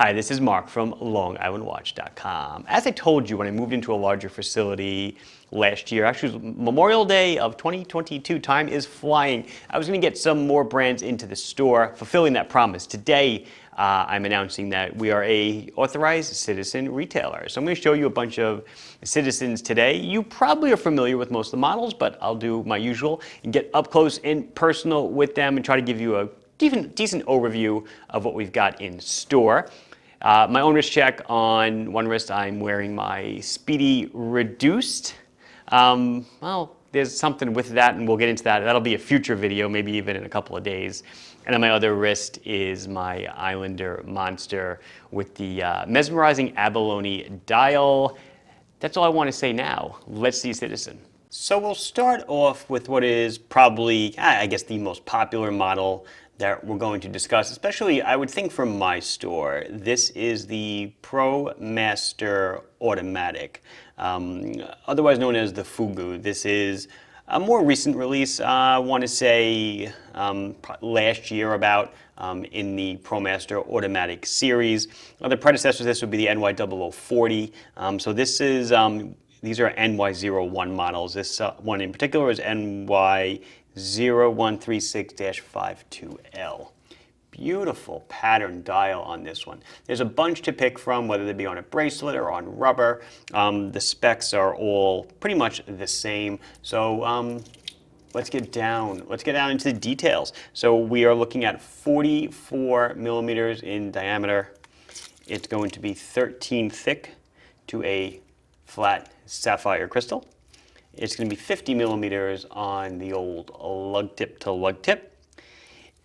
Hi, this is Mark from LongIslandWatch.com. As I told you when I moved into a larger facility last year, actually it was Memorial Day of 2022, time is flying. I was going to get some more brands into the store, fulfilling that promise. Today, I'm announcing that we are a authorized Citizen retailer. So I'm going to show you a bunch of Citizens today. You probably are familiar with most of the models, but I'll do my usual and get up close and personal with them and try to give you a decent overview of what we've got in store. My own wrist check. On one wrist, I'm wearing my Speedy Reduced. Well, there's something with that, and we'll get into that. That'll be a future video, maybe even in a couple of days. And on my other wrist is my Islander Monster with the mesmerizing abalone dial. That's all I want to say now. Let's see Citizen. So we'll start off with what is probably, I guess, the most popular model that we're going to discuss, especially, I would think, from my store. This is the Promaster Automatic, otherwise known as the Fugu. This is a more recent release, I want to say last year about, in the Promaster Automatic series. The predecessor to this would be the NY0040. So this is, these are NY01 models. This one in particular is NY0136-52L. Beautiful pattern dial on this one. There's a bunch to pick from, whether they be on a bracelet or on rubber. The specs are all pretty much the same. So let's get down into the details. So we are looking at 44 millimeters in diameter. It's going to be 13 thick to a flat sapphire crystal. It's going to be 50 millimeters on the old lug tip to lug tip.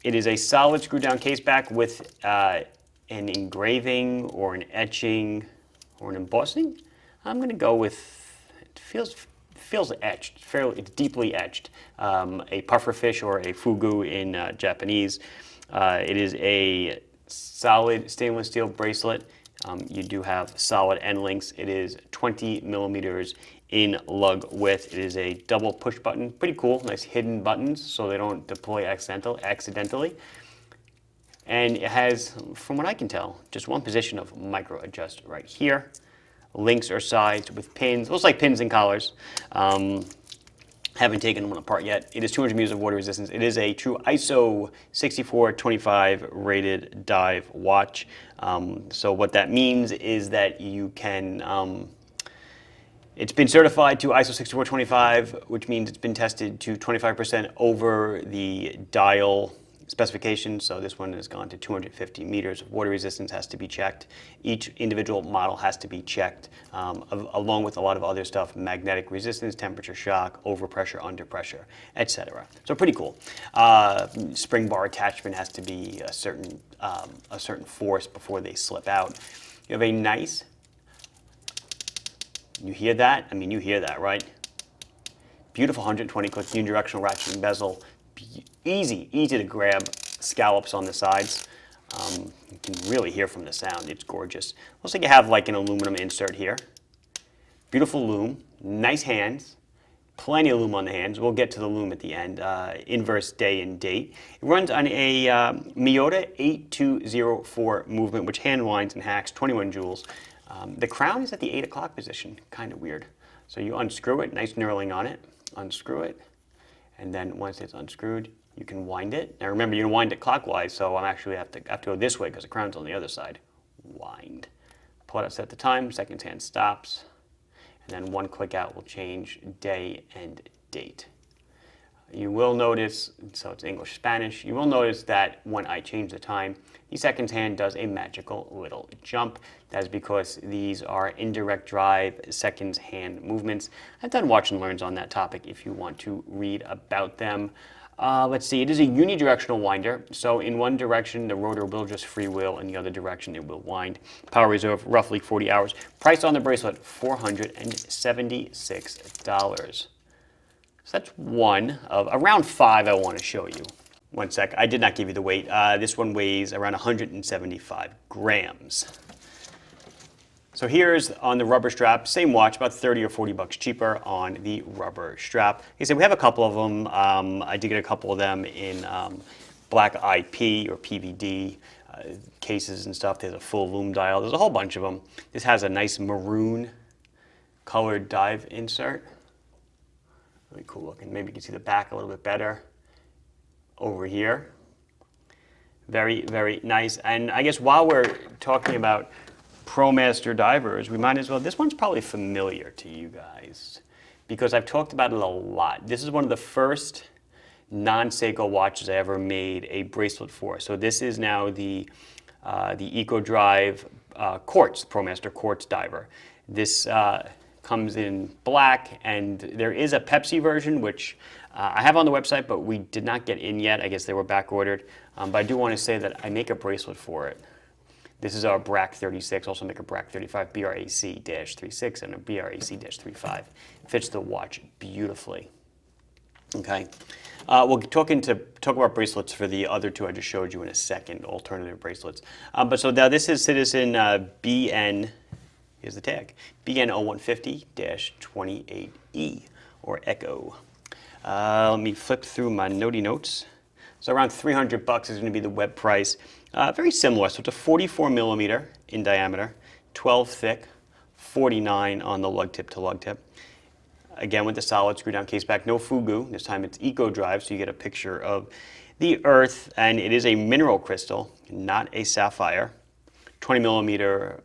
It is a solid screw down case back with an engraving or an etching or an embossing. I'm going to go with, it feels etched, fairly, it's deeply etched. A pufferfish or a fugu in Japanese. It is a solid stainless steel bracelet. You do have solid end links. It is 20 millimeters in lug width. It is a double push button. Pretty cool, nice hidden buttons so they don't deploy accidentally. And it has, from what I can tell, just one position of micro adjust right here. Links are sides with pins, looks like pins and collars. Haven't taken one apart yet. It is 200 meters of water resistance. It is a true ISO 6425 rated dive watch. So what that means is that you can, it's been certified to ISO 6425, which means it's been tested to 25% over the dial specification. So this one has gone to 250 meters. Water resistance has to be checked. Each individual model has to be checked, along with a lot of other stuff: magnetic resistance, temperature shock, overpressure, underpressure, etc. So pretty cool. Spring bar attachment has to be a certain force before they slip out. You have a nice, you hear that? I mean, you hear that, right? Beautiful 120 click unidirectional ratcheting bezel. Easy to grab scallops on the sides. You can really hear from the sound. It's gorgeous. Looks like you have like an aluminum insert here. Beautiful lume, nice hands, plenty of lume on the hands. We'll get to the lume at the end. Inverse day and date. It runs on a Miyota 8204 movement, which hand winds and hacks 21 joules. The crown is at the 8 o'clock position, kind of weird. So you unscrew it, nice knurling on it, unscrew it, and then once it's unscrewed, you can wind it. Now remember, you can wind it clockwise, so I actually have to go this way because the crown's on the other side. Wind. Pull it out, set the time, second hand stops, and then one click out will change day and date. You will notice, so it's English Spanish, you will notice that when I change the time, the seconds hand does a magical little jump. That is because these are indirect drive seconds hand movements. I've done watch and learns on that topic if you want to read about them. Let's see, it is a unidirectional winder. So in one direction, the rotor will just freewheel, in the other direction, it will wind. Power reserve, roughly 40 hours. Price on the bracelet, $476. So that's one of around 5 I want to show you. One sec, I did not give you the weight. This one weighs around 175 grams. So here's on the rubber strap, same watch, about 30 or 40 bucks cheaper on the rubber strap. Like I said, we have a couple of them. I did get a couple of them in black IP or PVD. cases and stuff. There's a full Lume dial. There's a whole bunch of them. This has a nice maroon colored dive insert. Really cool looking. Maybe you can see the back a little bit better over here. Very, very nice. And I guess while we're talking about Promaster divers, we might as well, this one's probably familiar to you guys because I've talked about it a lot. This is one of the first non-Seiko watches I ever made a bracelet for. So this is now the Eco Drive Quartz, Promaster Quartz diver. This comes in black, and there is a Pepsi version, which I have on the website, but we did not get in yet. I guess they were back ordered. But I do want to say that I make a bracelet for it. This is our BRAC 36, also make a BRAC 35, BRAC-36 and a BRAC-35. Fits the watch beautifully. Okay, we'll talk about bracelets for the other two I just showed you in a second, alternative bracelets. But so now this is Citizen BN, here's the tag, BN0150-28E, or Echo. Let me flip through my notey notes. So around $300 is going to be the web price. Very similar, so it's a 44 millimeter in diameter, 12 thick, 49 on the lug tip to lug tip. Again, with the solid screw down case back, no fugu. This time it's Eco Drive, so you get a picture of the earth, and it is a mineral crystal, not a sapphire. 20 millimeter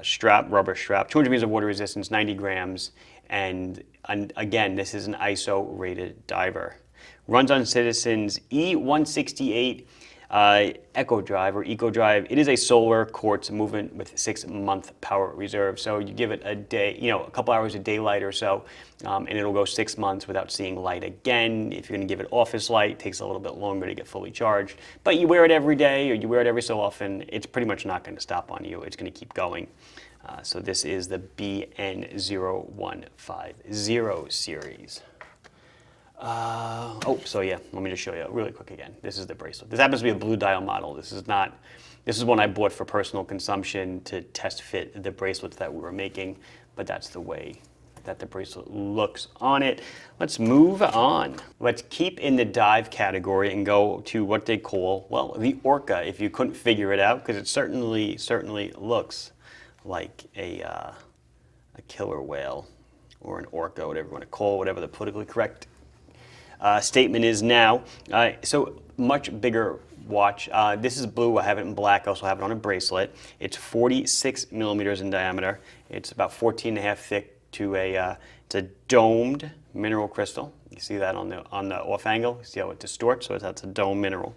strap, rubber strap, 200 meters of water resistance, 90 grams, and again, this is an ISO rated diver. Runs on Citizen's E168 Eco Drive or Eco Drive. It is a solar quartz movement with 6-month power reserve. So you give it a day, a couple hours of daylight or so, and it'll go 6 months without seeing light again. If you're going to give it office light, it takes a little bit longer to get fully charged. But you wear it every day or you wear it every so often, it's pretty much not going to stop on you. It's going to keep going. So this is the BN0150 series. So yeah, let me just show you really quick again. This is the bracelet. This happens to be a blue dial model. This is one I bought for personal consumption to test fit the bracelets that we were making, but that's the way that the bracelet looks on it. Let's move on. Let's keep in the dive category and go to what they call, well, the Orca, if you couldn't figure it out, because it certainly looks like a killer whale or an orca, whatever you want to call it, whatever the politically correct statement is now. So much bigger watch. This is blue. I have it in black. I also have it on a bracelet. It's 46 millimeters in diameter. It's about 14 and a half thick to it's a domed mineral crystal. You see that on the off angle. You see how it distorts? So that's a dome mineral.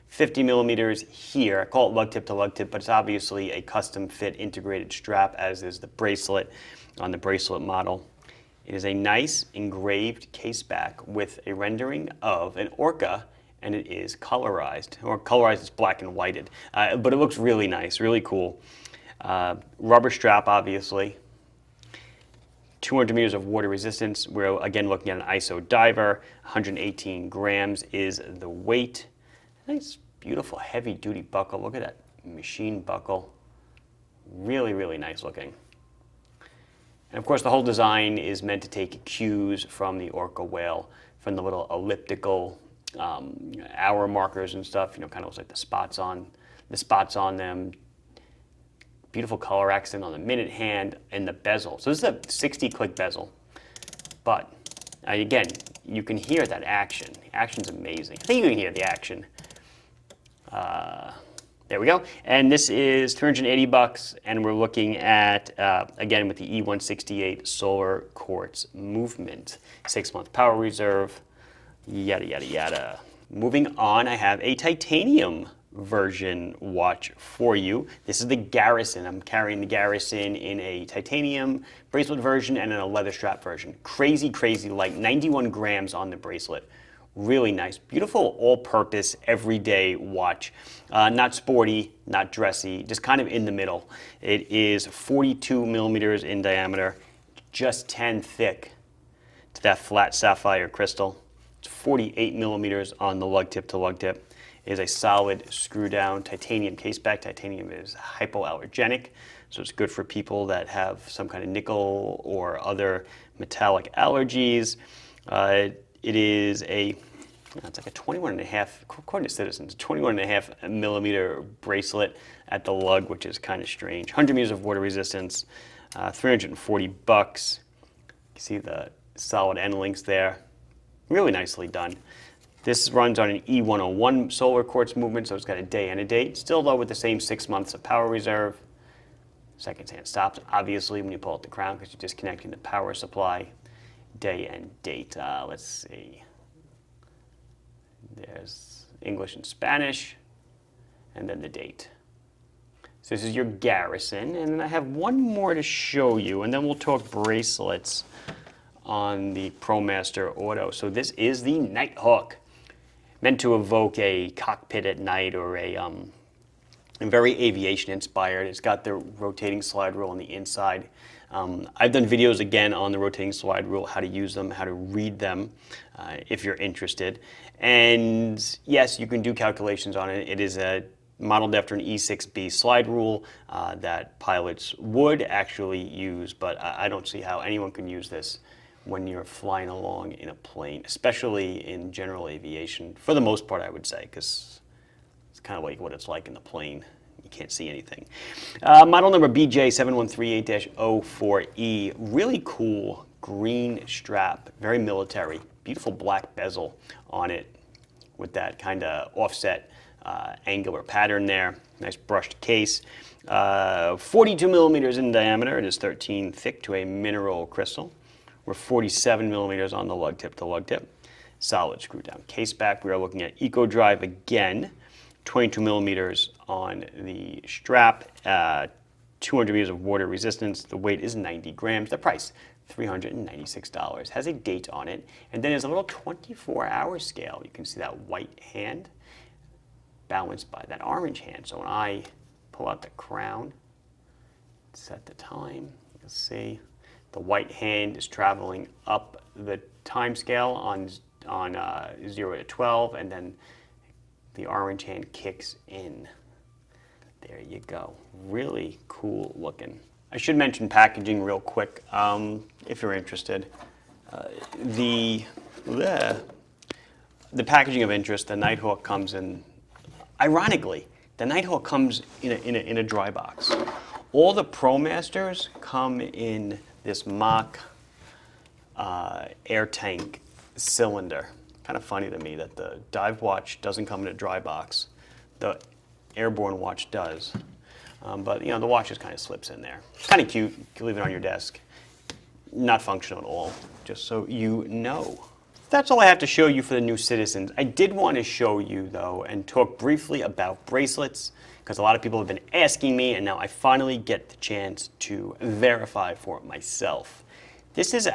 50 millimeters here. I call it lug tip to lug tip, but it's obviously a custom fit integrated strap, as is the bracelet on the bracelet model. It is a nice engraved case back with a rendering of an orca, and it is colorized. Or colorized is black and whited, but it looks really nice, really cool. Rubber strap, obviously. 200 meters of water resistance. We're again looking at an ISO diver. 118 grams is the weight. Nice, beautiful, heavy-duty buckle. Look at that machine buckle. Really, really nice looking. And of course, the whole design is meant to take cues from the orca whale, from the little elliptical hour markers and stuff. Kind of looks like the spots on them. Beautiful color accent on the minute hand and the bezel. So this is a 60-click bezel, but again, you can hear that action. The action's amazing. I think you can hear the action. There we go. And this is $380, and we're looking at, again, with the E168 solar quartz movement. 6-month power reserve, yada, yada, yada. Moving on, I have a titanium version watch for you. This is the Garrison. I'm carrying the Garrison in a titanium bracelet version and in a leather strap version. Crazy, crazy light, 91 grams on the bracelet. Really nice, beautiful, all-purpose, everyday watch. Not sporty, not dressy, just kind of in the middle. It is 42 millimeters in diameter, just 10 thick to that flat sapphire crystal. It's 48 millimeters on the lug tip to lug tip. It is a solid screw-down titanium case back. Titanium is hypoallergenic, so it's good for people that have some kind of nickel or other metallic allergies. It is a it's like a 21 and a half, according to Citizens, 21 and a half millimeter bracelet at the lug, which is kind of strange. 100 meters of water resistance, 340 bucks. You see the solid end links there. Really nicely done. This runs on an E101 solar quartz movement, so it's got a day and a date. Still though with the same 6 months of power reserve. Seconds hand stops, obviously, when you pull out the crown because you're disconnecting the power supply. Day and date. Let's see. There's English and Spanish, and then the date. So this is your Garrison, and then I have one more to show you, and then we'll talk bracelets on the Promaster Auto. So this is the Nighthawk, meant to evoke a cockpit at night or a very aviation inspired. It's got the rotating slide rule on the inside. I've done videos again on the rotating slide rule, how to use them, how to read them, if you're interested. And yes, you can do calculations on it. It is modeled after an E6B slide rule that pilots would actually use, but I don't see how anyone can use this when you're flying along in a plane, especially in general aviation, for the most part, I would say, because it's kind of like what it's like in the plane. You can't see anything. Model number BJ7138-04E. Really cool green strap, very military. Beautiful black bezel on it with that kind of offset angular pattern there. Nice brushed case. 42 millimeters in diameter. It is 13 thick to a mineral crystal. We're 47 millimeters on the lug tip to lug tip. Solid screw down case back. We are looking at Eco Drive again. 22 millimeters on the strap, 200 meters of water resistance. The weight is 90 grams. The price, $396. Has a date on it. And then there's a little 24-hour scale. You can see that white hand balanced by that orange hand. So when I pull out the crown, set the time, you'll see the white hand is traveling up the time scale on 0 to 12, and then the orange hand kicks in. There you go. Really cool looking. I should mention packaging real quick, if you're interested. The packaging of interest, the Nighthawk comes in, ironically, the Nighthawk comes in a dry box. All the Promasters come in this mock air tank cylinder. Kind of funny to me that the dive watch doesn't come in a dry box. The airborne watch does. But you know, the watch just kind of slips in there. Kind of cute. You can leave it on your desk. Not functional at all, just so you know. That's all I have to show you for the new Citizens. I did want to show you though and talk briefly about bracelets, because a lot of people have been asking me, and now I finally get the chance to verify for it myself. This is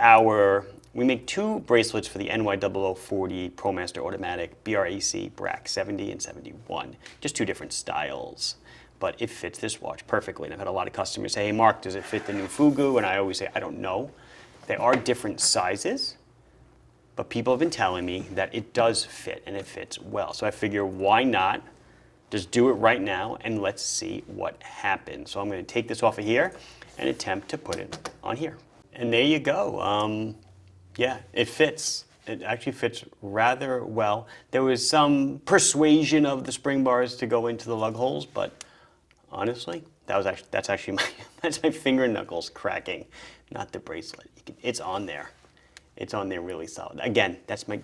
we make two bracelets for the NY0040 Promaster Automatic BRAC BRAC 70 and 71. Just two different styles, but it fits this watch perfectly. And I've had a lot of customers say, hey Mark, does it fit the new Fugu? And I always say, I don't know. They are different sizes, but people have been telling me that it does fit and it fits well. So I figure, why not just do it right now and let's see what happens. So I'm going to take this off of here and attempt to put it on here. And there you go. Yeah, it fits. It actually fits rather well. There was some persuasion of the spring bars to go into the lug holes, but honestly, that's actually my finger knuckles cracking, not the bracelet. It's on there. It's on there really solid. Again, that's my.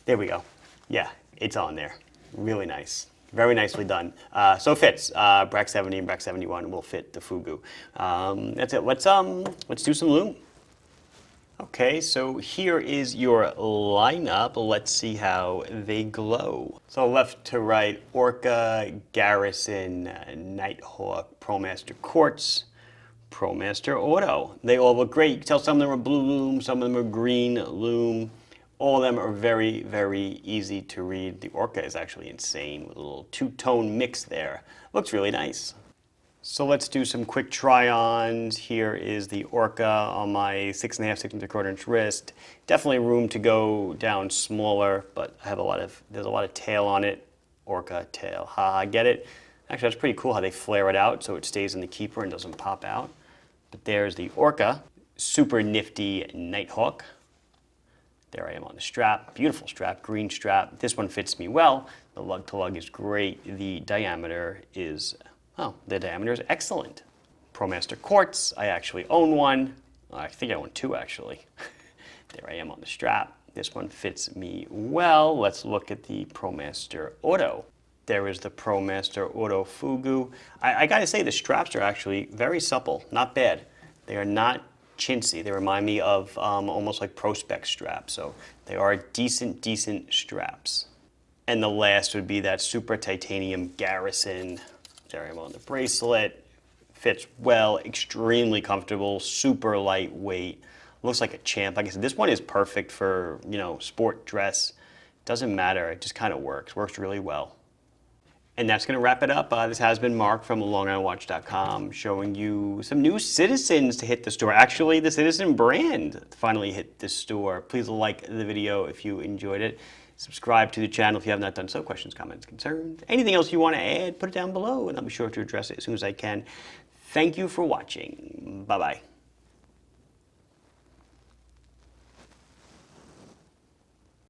There we go. Yeah, it's on there. Really nice. Very nicely done. So it fits. BRAC 70 and BRAC 71 will fit the Fugu. That's it. Let's do some Lume. Okay, so here is your lineup. Let's see how they glow. So left to right, Orca, Garrison, Nighthawk, Promaster Quartz, Promaster Auto. They all look great. You can tell some of them are blue Lume, some of them are green Lume. All of them are very, very easy to read. The Orca is actually insane with a little two-tone mix there. Looks really nice. So let's do some quick try-ons. Here is the Orca on my 6.5, 6.75 inch wrist. Definitely room to go down smaller, but I have there's a lot of tail on it. Orca tail, haha, get it? Actually, that's pretty cool how they flare it out so it stays in the keeper and doesn't pop out. But there's the Orca. Super nifty Nighthawk. There I am on the strap, beautiful strap, green strap. This one fits me well. The lug to lug is great. The diameter is, excellent. Promaster quartz, I actually own one. I think I own two actually. There I am on the strap. This one fits me well. Let's look at the Promaster Auto. There is the Promaster Auto Fugu. I gotta say the straps are actually very supple, not bad. They are not chintzy. They remind me of almost like Pro Spec straps. So they are decent straps. And the last would be that super titanium Garrison. There I am on the bracelet. Fits well, extremely comfortable, super lightweight. Looks like a champ. Like I said, this one is perfect for, sport dress. Doesn't matter, it just kind of works really well. And that's going to wrap it up. This has been Mark from LongIslandWatch.com showing you some new Citizens to hit the store. Actually, the Citizen brand finally hit the store. Please like the video if you enjoyed it. Subscribe to the channel if you have not done so. Questions, comments, concerns. Anything else you want to add, put it down below, and I'll be sure to address it as soon as I can. Thank you for watching. Bye-bye.